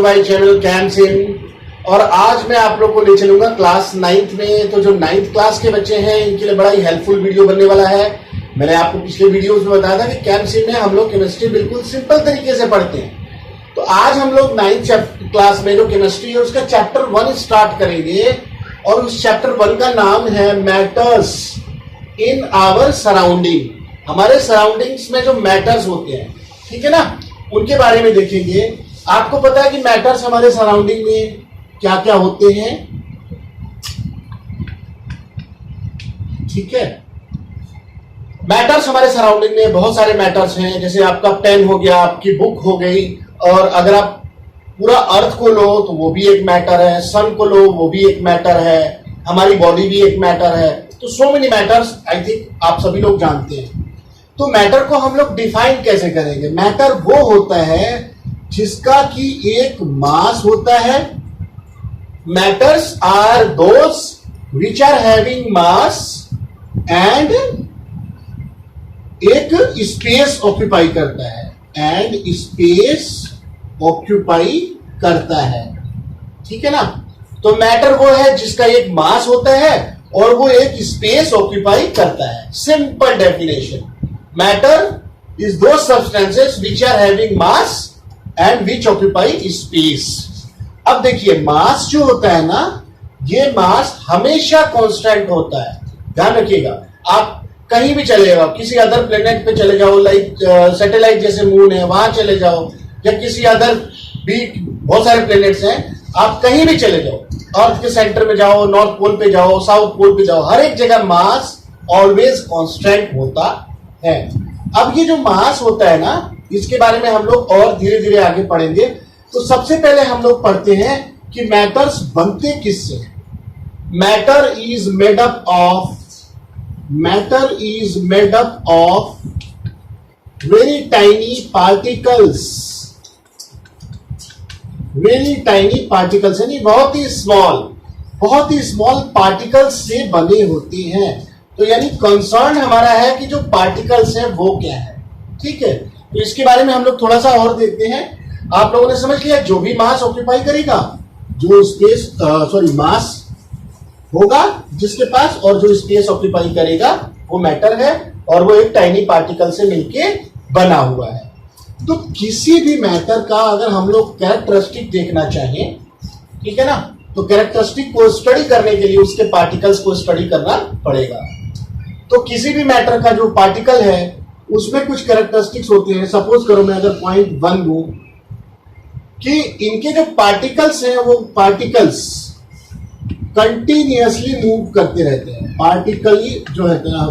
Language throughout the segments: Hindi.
My channel कैम्सिन। और आज मैं आप लोग को ले चलूंगा क्लास 9th में। तो जो 9th क्लास के बच्चे हैं इनके लिए बड़ा ही हेल्पफुल वीडियो बनने वाला है। मैंने आपको पिछले वीडियोस में बताया था कि कैम्सिन में हम लोग केमिस्ट्री बिल्कुल सिंपल तरीके से पढ़ते हैं। तो आज हम लोग 9th क्लास में जो केमिस्ट्री है उसका चैप्टर 1 स्टार्ट करेंगे और उस चैप्टर 1 का नाम है मैटर्स इन आवर सराउंडिंग। हमारे सराउंडिंग्स में जो मैटर्स होते हैं, ठीक है ना, उनके बारे में देखेंगे। आपको पता है कि मैटर्स हमारे सराउंडिंग में क्या क्या होते हैं, ठीक है। मैटर्स हमारे सराउंडिंग में बहुत सारे मैटर्स हैं, जैसे आपका पेन हो गया, आपकी बुक हो गई, और अगर आप पूरा अर्थ को लो तो वो भी एक मैटर है, सन को लो वो भी एक मैटर है, हमारी बॉडी भी एक मैटर है। तो so many matters I think आप सभी लोग जानते हैं। तो मैटर को हम लोग डिफाइन कैसे करेंगे? मैटर वो होता है जिसका कि एक मास होता है। Matters are those which are having mass and एक स्पेस ऑक्यूपाई करता है, ठीक है ना। तो मैटर वो है जिसका एक मास होता है और वो एक स्पेस ऑक्यूपाई करता है। Simple definition, matter is those substances which are having mass and which occupy space. अब देखिए, मास जो होता है ना, ये मास हमेशा कांस्टेंट होता है। ध्यान रखिएगा, आप कहीं भी चले जाओ, किसी अदर प्लेनेट पे चले जाओ, लाइक सैटेलाइट जैसे मून है वहां चले जाओ, या किसी अदर भी बहुत सारे प्लेनेट्स हैं, आप कहीं भी चले जाओ, अर्थ के सेंटर में जाओ, नॉर्थ पोल पे जाओ, साउथ पोल पे जाओ, हर एक जगह मास ऑलवेज कांस्टेंट होता है। अब ये जो मास होता है ना, इसके बारे में हम लोग और धीरे धीरे आगे पढ़ेंगे। तो सबसे पहले हम लोग पढ़ते हैं कि मैटर्स बनते किससे। Matter is made up of very tiny particles, यानी बहुत ही स्मॉल पार्टिकल्स से बने होते हैं। तो यानी कंसर्न हमारा है कि जो पार्टिकल्स हैं वो क्या है, ठीक है। तो इसके बारे में हम लोग थोड़ा सा और देखते हैं। आप लोगों ने समझ लिया, जो भी मास ऑक्यूपाई करेगा, जो मास होगा जिसके पास, और जो स्पेस ऑक्यूपाई करेगा वो मैटर है, और वो एक टाइनी पार्टिकल से मिलके बना हुआ है। तो किसी भी मैटर का अगर हम लोग कैरेक्टरिस्टिक देखना चाहें, ठीक है ना, तो कैरेक्टरिस्टिक को स्टडी करने के लिए उसके पार्टिकल्स को स्टडी करना पड़ेगा। तो किसी भी मैटर का जो पार्टिकल है उसमें कुछ कैरेक्टरिस्टिक्स होते हैं। सपोज करो मैं अगर पॉइंट 1 लूं कि इनके जो पार्टिकल्स हैं वो पार्टिकल्स कंटिन्यूअसली मूव करते रहते हैं। पार्टिकल जो है ना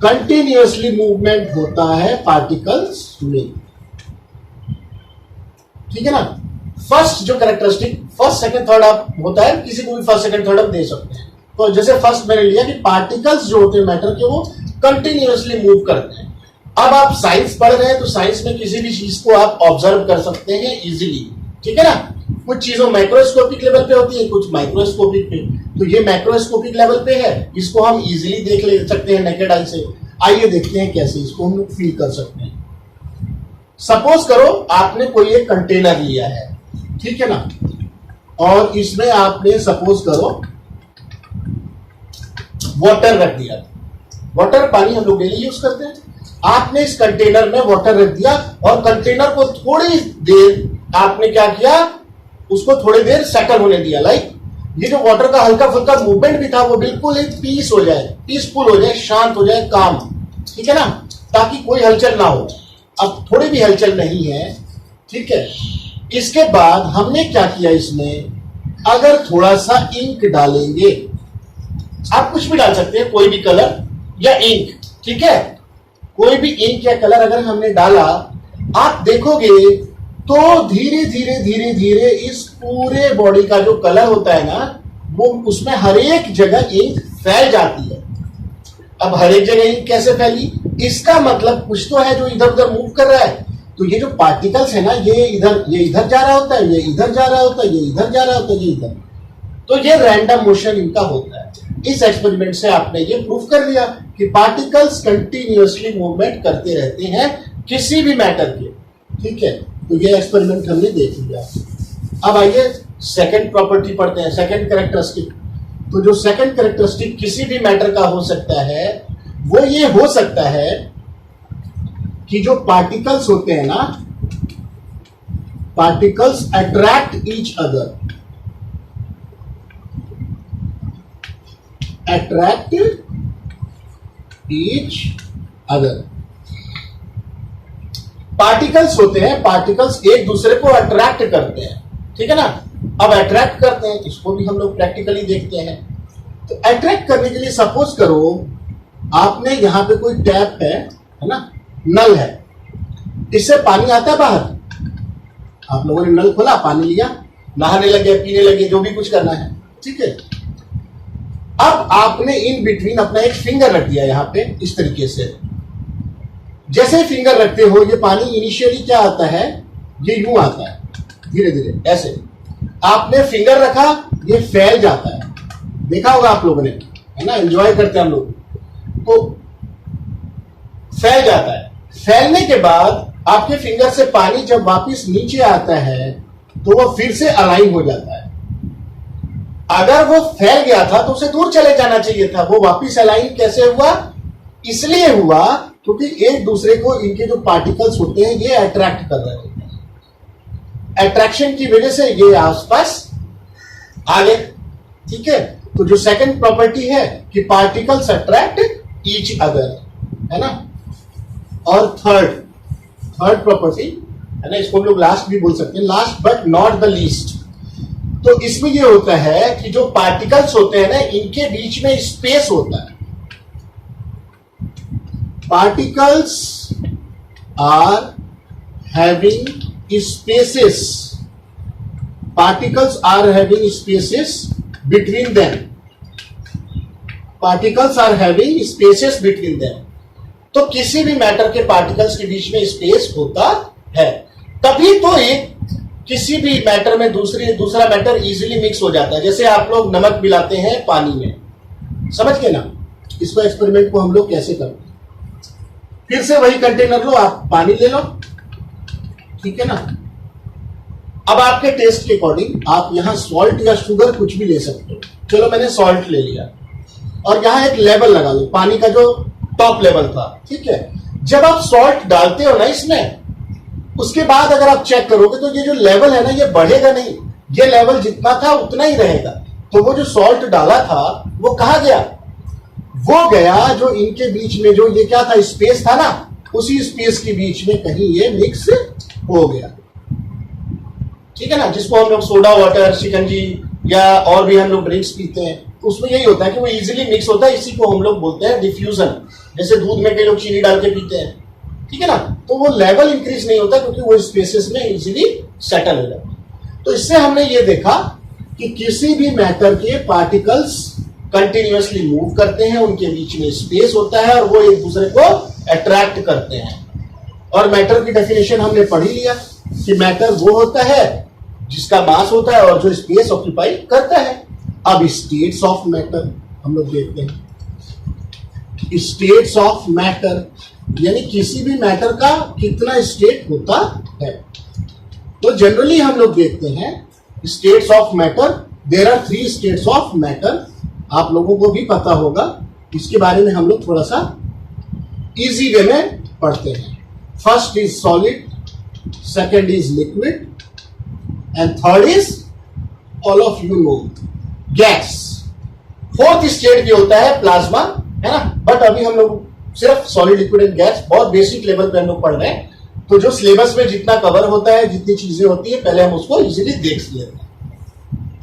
कंटिन्यूअसली मूवमेंट होता है पार्टिकल्स में, ठीक है ना। फर्स्ट जो कैरेक्टरिस्टिक, फर्स्ट सेकंड थर्ड आप होता है, किसी को भी फर्स्ट सेकंड थर्ड आप दे सकते हैं। तो जैसे फर्स्ट मैंने लिया कि पार्टिकल्स जो होते हैं मैटर के, वो कंटिन्यूअसली मूव करते हैं। अब आप साइंस पढ़ रहे हैं तो साइंस में किसी भी चीज को आप ऑब्जर्व कर सकते हैं इजीली, ठीक है ना। कुछ चीजों माइक्रोस्कोपिक लेवल पे होती है, कुछ माइक्रोस्कोपिक पे। तो ये माइक्रोस्कोपिक लेवल पे है, इसको हम इजीली देख ले सकते हैं नेकेड आई से। आइए देखते हैं कैसे इसको हम फील कर सकते हैं। सपोज करो आपने कोई एक कंटेनर लिया है, ठीक है ना, और इसमें आपने सपोज करो वाटर रख दिया। वाटर, पानी हम लोग डेली यूज करते हैं। आपने इस कंटेनर में वाटर रख दिया और कंटेनर को थोड़ी देर आपने क्या किया, उसको थोड़ी देर सेटल होने दिया। लाइक ये जो वाटर का हल्का फुल्का मूवमेंट भी था वो बिल्कुल एक पीसफुल हो जाए, शांत हो जाए, काम, ठीक है ना, ताकि कोई हलचल ना हो। अब थोड़ी भी हलचल नहीं है, ठीक है। इसके बाद हमने क्या किया, इसमें अगर थोड़ा सा इंक डालेंगे, आप कुछ भी डाल सकते हैं, कोई भी कलर या इंक, ठीक है, कोई भी इंक या कलर अगर हमने डाला, आप देखोगे तो धीरे धीरे इस पूरे बॉडी का जो कलर होता है ना, वो उसमें हर एक जगह इंक फैल जाती है। अब हर एक जगह इंक कैसे फैली? इसका मतलब कुछ तो है जो इधर उधर मूव कर रहा है। तो ये जो पार्टिकल्स है ना, ये इधर जा रहा होता है, ये इधर जा रहा होता है, ये इधर जा रहा होता है, ये इधर। तो ये रैंडम मोशन इनका होता है। इस एक्सपेरिमेंट से आपने ये प्रूफ कर लिया कि पार्टिकल्स कंटिन्यूअसली मूवमेंट करते रहते हैं किसी भी मैटर के, ठीक है। तो ये एक्सपेरिमेंट हमने देख लिया। अब आइए सेकंड प्रॉपर्टी पढ़ते हैं, सेकंड कैरेक्टरिस्टिक। तो जो सेकंड कैरेक्टरिस्टिक किसी भी मैटर का हो सकता है वो ये हो सकता है कि जो पार्टिकल्स होते हैं ना, particles attract each other, attract each other. Particles होते हैं, पार्टिकल्स एक दूसरे को अट्रैक्ट करते हैं, ठीक है ना। अब अट्रैक्ट करते हैं, इसको भी हम लोग प्रैक्टिकली देखते हैं। तो अट्रैक्ट करने के लिए सपोज करो आपने यहां पे कोई टैप है ना, नल है, इससे पानी आता है बाहर। आप लोगों ने नल खोला, पानी लिया, नहाने लगे, पीने लगे, जो भी कुछ करना है, ठीक है। अब आपने इन बिटवीन अपना एक फिंगर रख दिया यहां पे इस तरीके से। जैसे फिंगर रखते हो, ये पानी इनिशियली क्या आता है, ये यूं आता है धीरे धीरे ऐसे। आपने फिंगर रखा, ये फैल जाता है, देखा होगा आप लोगों ने, है ना, एंजॉय करते हैं हम लोग। तो फैल जाता है, फैलने के बाद आपके फिंगर से पानी जब वापस नीचे आता है तो वो फिर से अलाइन हो जाता है। अगर वो फैल गया था तो उसे दूर चले जाना चाहिए था। वो वापस अलाइन कैसे हुआ? इसलिए हुआ क्योंकि एक दूसरे को इनके जो पार्टिकल्स होते हैं ये अट्रैक्ट कर रहे होते हैं। अट्रैक्शन की वजह से ये आसपास आ गए, ठीक है। तो जो सेकंड प्रॉपर्टी है कि पार्टिकल्स अट्रैक्ट ईच अदर, है ना। और थर्ड प्रॉपर्टी है ना, इसको हम लोग लास्ट भी बोल सकते हैं, last but not the least. तो इसमें ये होता है कि जो पार्टिकल्स होते हैं ना, इनके बीच में स्पेस होता है। Particles are having spaces, particles are having spaces between them, particles are having spaces between them. तो किसी भी मैटर के पार्टिकल्स के बीच में स्पेस होता है, तभी तो एक किसी भी मैटर में दूसरा मैटर इजीली मिक्स हो जाता है। जैसे आप लोग नमक मिलाते हैं पानी में, समझ के ना, इसको एक्सपेरिमेंट को हम लोग कैसे करते हैं। फिर से वही कंटेनर लो, आप पानी ले लो, ठीक है ना। अब आपके टेस्ट के अकॉर्डिंग आप यहां सॉल्ट या शुगर कुछ भी ले सकते हो। चलो मैंने सॉल्ट ले लिया और यहां एक लेवल लगा लो, पानी का जो टॉप लेवल था, ठीक है। जब आप सॉल्ट डालते हो ना इसमें, उसके बाद अगर आप चेक करोगे तो ये जो लेवल है ना, ये बढ़ेगा नहीं, ये लेवल जितना था उतना ही रहेगा। तो वो जो सॉल्ट डाला था वो कहां गया? वो गया जो इनके बीच में जो ये क्या था, स्पेस था ना, उसी स्पेस के बीच में कहीं ये मिक्स हो गया, ठीक है ना। जिसको हम लोग सोडा वाटर, शिकंजी या और भी हम लोग ड्रिंक्स पीते हैं, तो उसमें यही होता है कि वो इजीली मिक्स होता है। इसी को हम लोग बोलते हैं डिफ्यूजन। जैसे दूध में कई लोग चीनी डाल के पीते हैं, ठीक है ना। तो वो लेवल इंक्रीज नहीं होता क्योंकि वो स्पेसेस में इजीली सेटल हो जाता है। तो इससे हमने ये देखा कि किसी भी मैटर के पार्टिकल्स कंटिन्यूअसली मूव करते हैं, उनके बीच में स्पेस होता है और वो एक दूसरे को अट्रैक्ट करते हैं। और मैटर की डेफिनेशन हमने पढ़ ही लिया कि मैटर वो होता है जिसका मास होता है और जो स्पेस ऑक्यूपाई करता है। अब स्टेट्स ऑफ मैटर हम लोग देखते हैं। स्टेट्स ऑफ मैटर यानी किसी भी मैटर का कितना स्टेट होता है। तो जनरली हम लोग देखते हैं states of matter, there are 3 states of matter. आप लोगों को भी पता होगा, इसके बारे में हम लोग थोड़ा सा इजी वे में पढ़ते हैं। First is solid, second is liquid and third is all of you know gas. Fourth state भी होता है प्लाज्मा, है ना। बट अभी हम लोग सिर्फ सॉलिड, लिक्विड एंड गैस बहुत बेसिक लेवल पे हम लोग पढ़ रहे हैं। तो जो सिलेबस में जितना कवर होता है, जितनी चीजें होती है, पहले हम उसको इजीली देख लेते हैं।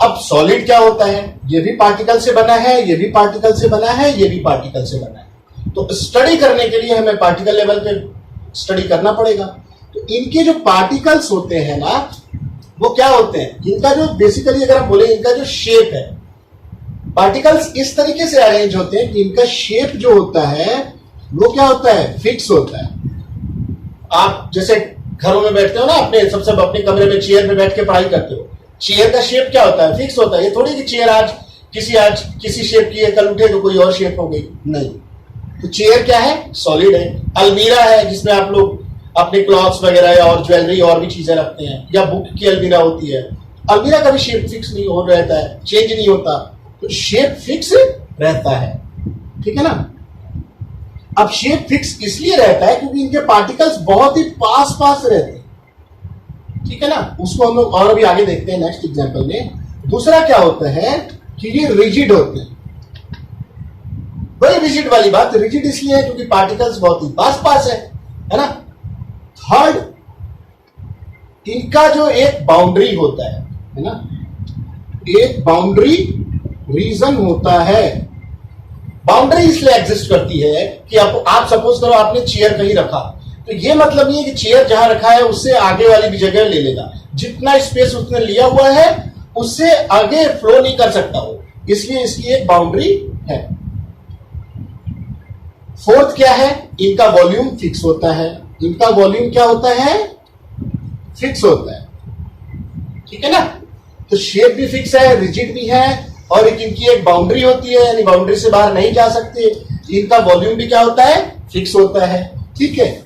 अब सॉलिड क्या होता है? ये भी पार्टिकल से बना है, ये भी पार्टिकल से बना है, ये भी पार्टिकल से बना है। तो स्टडी करने के लिए हमें पार्टिकल लेवल पे स्टडी करना पड़ेगा। तो इनके जो पार्टिकल्स होते हैं ना, वो क्या होते हैं? इनका जो बेसिकली अगर हम बोले, इनका जो शेप है, पार्टिकल्स इस तरीके से अरेंज होते हैं कि इनका शेप जो होता है वो क्या होता है? फिक्स होता है। आप जैसे घरों में बैठते हो ना, अपने कमरे में चेयर पे बैठ के पढ़ाई करते हो, चेयर का शेप क्या होता है? फिक्स होता है। ये थोड़ी कि चेयर आज किसी शेप की है, कल उठे तो कोई और शेप हो गई, नहीं। तो चेयर क्या है? सॉलिड है। अलमीरा है जिसमें आप लोग अपने क्लॉथ्स वगैरह और ज्वेलरी और भी चीजें रखते हैं, या बुक की अलमीरा होती है, अलमीरा का भी शेप फिक्स नहीं हो रहता है, चेंज नहीं होता, तो शेप फिक्स रहता है, ठीक है ना। अब शेप फिक्स इसलिए रहता है क्योंकि इनके पार्टिकल्स बहुत ही पास पास रहते हैं, ठीक है ना। उसको हम लोग और अभी आगे देखते हैं नेक्स्ट एग्जांपल में। दूसरा क्या होता है कि ये रिजिड होते हैं। वही रिजिड वाली बात, रिजिड इसलिए है क्योंकि पार्टिकल्स बहुत ही पास पास है ना। थर्ड, इनका जो एक बाउंड्री होता है ना, एक बाउंड्री रीजन होता है। बाउंड्री इसलिए एग्जिस्ट करती है कि आप सपोज करो आपने चेयर कहीं रखा, तो ये मतलब नहीं है कि चेयर जहां रखा है उससे आगे वाली भी जगह ले लेगा। जितना स्पेस उसने लिया हुआ है उससे आगे फ्लो नहीं कर सकता वो, इसलिए इसकी एक बाउंड्री है। फोर्थ क्या है, इनका वॉल्यूम फिक्स होता है। इनका वॉल्यूम क्या होता है, फिक्स होता है, ठीक है ना। तो शेप भी फिक्स है, रिजिड भी है, और इनकी एक बाउंड्री होती है, यानी बाउंड्री से बाहर नहीं जा सकते। इनका वॉल्यूम भी क्या होता है, फिक्स होता है, ठीक है।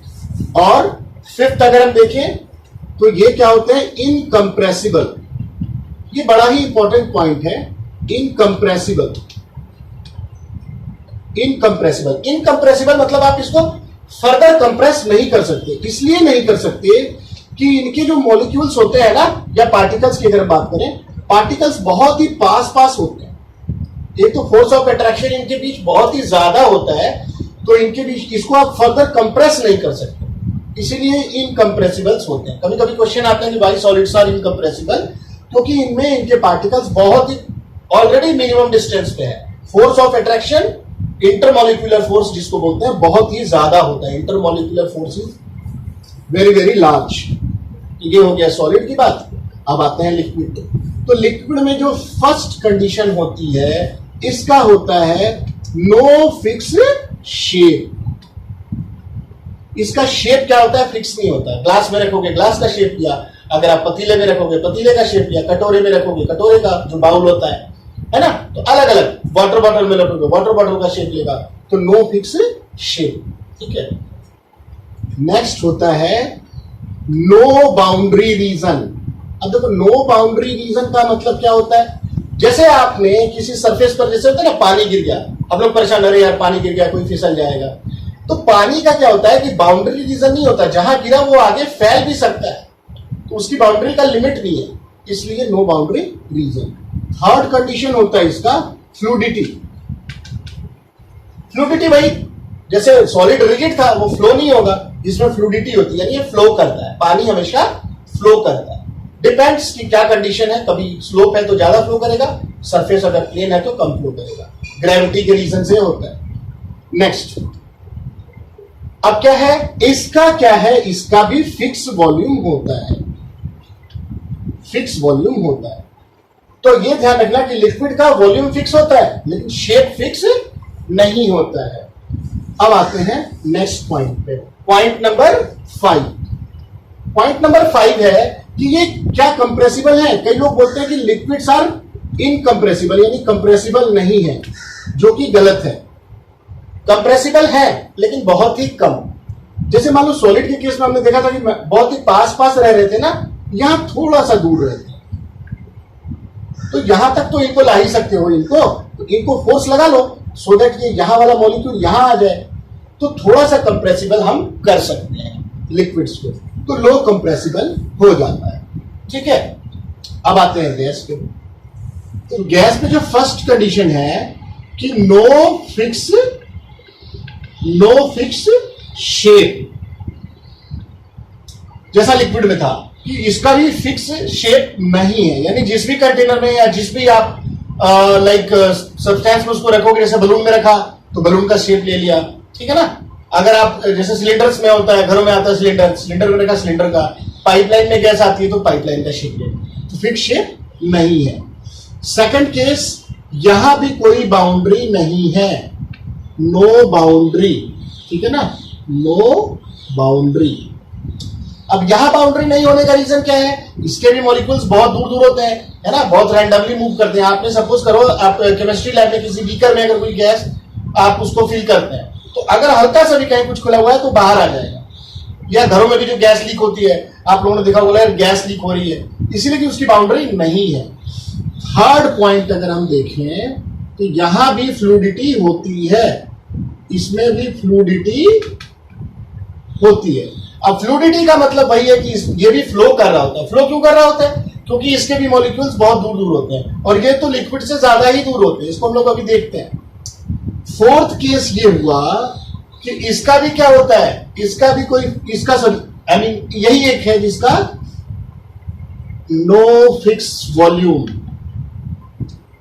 और फिफ्थ अगर हम देखें तो ये क्या होते हैं, इनकंप्रेसिबल। ये बड़ा ही इंपॉर्टेंट पॉइंट है, इनकंप्रेसिबल। इनकंप्रेसिबल, इनकंप्रेसिबल मतलब आप इसको फर्दर कंप्रेस नहीं कर सकते। इसलिए नहीं कर सकते कि इनके जो मॉलिक्यूल्स होते हैं ना, या पार्टिकल्स की अगर बात करें, पार्टिकल्स बहुत ही पास पास होते हैं। एक तो फोर्स ऑफ अट्रैक्शन इनके बीच बहुत ही ज्यादा होता है, तो इनके बीच इसको आप फर्दर कंप्रेस नहीं कर सकते, इसीलिए इनकंप्रेसिबल्स होते हैं। कभी कभी क्वेश्चन आते हैं कि भाई सॉलिड्स आर इनकंप्रेसिबल, क्योंकि इनमें इनके पार्टिकल्स बहुत ही ऑलरेडी मिनिमम डिस्टेंस पे है। Force of attraction, intermolecular force जिसको बोलते हैं, बहुत ही ज्यादा होता है। Intermolecular force is very very large. ये हो गया सॉलिड की बात। अब आते हैं लिक्विड। तो लिक्विड में जो फर्स्ट कंडीशन होती है, इसका होता है नो फिक्स शेप। इसका शेप क्या होता है, फिक्स नहीं होता है। ग्लास में रखोगे ग्लास का शेप लिया, अगर आप पतीले में रखोगे पतीले का शेप लिया, कटोरे में रखोगे कटोरे का जो बाउल होता है ना, तो अलग अलग। वाटर बॉटल में रखोगे वाटर बॉटल का शेप लेगा, तो नो फिक्स शेप, ठीक है। नेक्स्ट होता है नो बाउंड्री रीजन। अब देखो, नो बाउंड्री रीजन का मतलब क्या होता है, जैसे आपने किसी सरफेस पर, जैसे होता है ना, पानी गिर गया, आप लोग परेशान, अरे यार पानी गिर गया, कोई फिसल जाएगा। तो पानी का क्या होता है कि बाउंड्री रीजन नहीं होता, जहां गिरा वो आगे फैल भी सकता है, तो उसकी बाउंड्री का लिमिट नहीं है, इसलिए no boundary region. Third condition होता है इसका फ्लूडिटी। फ्लूडिटी भाई, जैसे सॉलिड रिजिड था, वो फ्लो नहीं होगा, इसमें फ्लूडिटी होती है, यानी ये फ्लो करता है, पानी हमेशा फ्लो करता है। डिपेंड्स कि क्या कंडीशन है, कभी स्लोप है तो ज्यादा फ्लो करेगा, सरफेस अगर प्लेन है तो कम फ्लो करेगा, ग्रेविटी के रीजन से होता है। नेक्स्ट, अब क्या है, इसका क्या है, इसका भी फिक्स वॉल्यूम होता है, फिक्स वॉल्यूम होता है। तो ये ध्यान रखना कि लिक्विड का वॉल्यूम फिक्स होता है लेकिन शेप फिक्स नहीं होता है। अब आते हैं नेक्स्ट पॉइंट पे, पॉइंट नंबर 5। पॉइंट नंबर 5 है कि ये क्या कंप्रेसिबल है। कई लोग बोलते हैं कि लिक्विड्स आर इनकंप्रेसिबल, यानी कंप्रेसिबल नहीं है, जो कि गलत है। कंप्रेसिबल है लेकिन बहुत ही कम। जैसे मान लो सॉलिड के केस में हमने देखा था कि बहुत ही पास पास रह रहे थे ना, यहां थोड़ा सा दूर रहते हैं, तो यहां तक तो इनको ला ही सकते हो, इनको फोर्स लगा लो सो दैट ये यहां वाला मॉलिक्यूल यहां आ जाए, तो थोड़ा सा कंप्रेसिबल हम कर सकते हैं लिक्विड्स को, तो लो कंप्रेसिबल हो जाता है, ठीक है। अब आते हैं गैस पे। तो गैस पे जो फर्स्ट कंडीशन है कि नो फिक्स शेप, जैसा लिक्विड में था कि इसका भी फिक्स शेप नहीं है, यानी जिस भी कंटेनर में या जिस भी आप लाइक सब्सटेंस में उसको रखोगे, जैसे बलून में रखा तो बलून का शेप ले लिया, ठीक है ना। अगर आप जैसे सिलेंडर्स में होता है, घरों में आता है सिलेंडर में रखा सिलेंडर का, पाइपलाइन में गैस आती है तो पाइपलाइन का शेप ले, तो फिक्स शेप नहीं है। सेकंड केस, यहां भी कोई बाउंड्री नहीं है, नो बाउंड्री, ठीक है ना, नो बाउंड्री। अब यहां बाउंड्री नहीं होने का रीजन क्या है, इसके भी मॉलिक्यूल्स बहुत दूर दूर होते हैं, है ना, बहुत रैंडमली मूव करते हैं। आपने सपोज करो आप केमिस्ट्री लैब में किसी बीकर में अगर कोई गैस आप उसको फिल करते हैं, तो अगर हल्का सा भी कहीं कुछ खुला हुआ है तो बाहर आ जाएगा, या घरों में भी जो गैस लीक होती है, आप लोगों ने देखा होगा यार गैस लीक हो रही है, इसीलिए कि उसकी बाउंड्री नहीं है। थर्ड पॉइंट अगर हम देखें तो यहां भी फ्लूइडिटी होती है, इसमें भी फ्लूइडिटी होती है। अब फ्लूइडिटी का मतलब वही है कि ये भी फ्लो कर रहा होता है। फ्लो क्यों कर रहा होता है? क्योंकि इसके भी मॉलिक्यूल्स बहुत दूर दूर होते हैं और ये तो लिक्विड से ज्यादा ही दूर होते हैं। इसको हम लोग अभी देखते हैं। फोर्थ केस ये हुआ कि इसका भी क्या होता है, इसका भी कोई इसका आई मीन यही एक है जिसका no fix volume,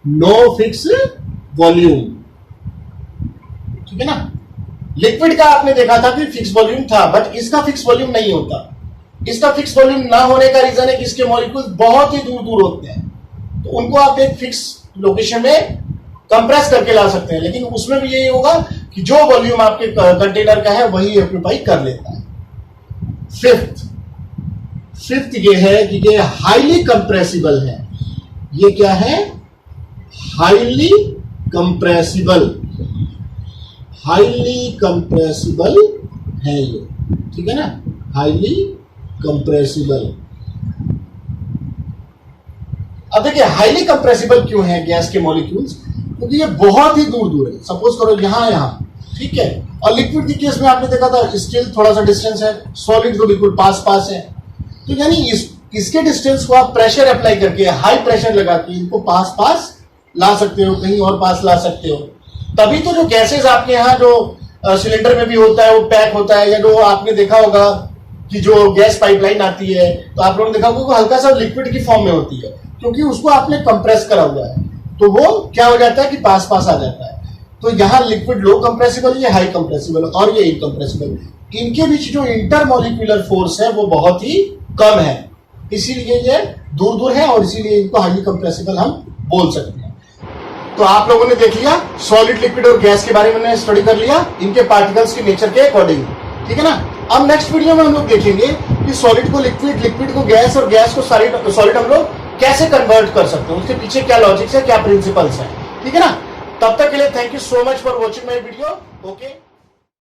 no fix volume, ठीक है ना। लिक्विड का आपने देखा था कि फिक्स वॉल्यूम था, बट इसका फिक्स वॉल्यूम नहीं होता। इसका फिक्स वॉल्यूम ना होने का रीजन है कि इसके मॉलिक्यूल्स बहुत ही दूर दूर होते हैं, तो उनको आप एक फिक्स लोकेशन में कंप्रेस करके ला सकते हैं, लेकिन उसमें भी यही होगा कि जो वॉल्यूम आपके कंटेनर का है वही ऑक्यूपाई कर लेता है। फिफ्थ ये है कि ये हाईली कंप्रेसिबल है। ये क्या है? हाईली कंप्रेसिबल, हाईली कंप्रेसिबल है ये, ठीक है ना, हाईली कंप्रेसिबल। अब देखिए हाईली कंप्रेसिबल क्यों है गैस के मॉलिक्यूल्स? क्योंकि ये बहुत ही दूर दूर है। सपोज करो यहां, ठीक है, और लिक्विड के केस में आपने देखा था स्टिल थोड़ा सा डिस्टेंस है, सॉलिड तो बिल्कुल पास पास है। तो यानी इसके डिस्टेंस को आप प्रेशर अप्लाई करके, हाई प्रेशर लगा के इनको पास पास ला सकते हो, कहीं और पास ला सकते हो। तभी तो जो गैसेस आपके यहाँ जो सिलेंडर में भी होता है वो पैक होता है, या जो आपने देखा होगा कि जो गैस पाइपलाइन आती है तो आप लोगों ने देखा होगा वो हल्का सा लिक्विड की फॉर्म में होती है, क्योंकि उसको आपने कंप्रेस करा हुआ है, तो वो क्या हो जाता है कि पास पास आ जाता है। तो यहाँ लिक्विड लो कंप्रेसिबल, ये हाई कंप्रेसिबल और ये इनकंप्रेसिबल। इनके बीच जो इंटरमॉलिक्यूलर फोर्स है वो बहुत ही कम है, इसीलिए ये दूर दूर है और इसीलिए इनको हाईली कंप्रेसिबल हम बोल सकते हैं। तो आप लोगों ने देख लिया सॉलिड, लिक्विड और गैस के बारे में हमने स्टडी कर लिया, इनके पार्टिकल्स के नेचर के अकॉर्डिंग, ठीक है ना। अब नेक्स्ट वीडियो में हम लोग देखेंगे कि सॉलिड को लिक्विड, लिक्विड को गैस और गैस को सॉलिड हम लोग कैसे कन्वर्ट कर सकते हैं, उसके पीछे क्या लॉजिक्स है, क्या प्रिंसिपल्स है, ठीक है ना। तब तक के लिए thank you so much for watching my video. Okay.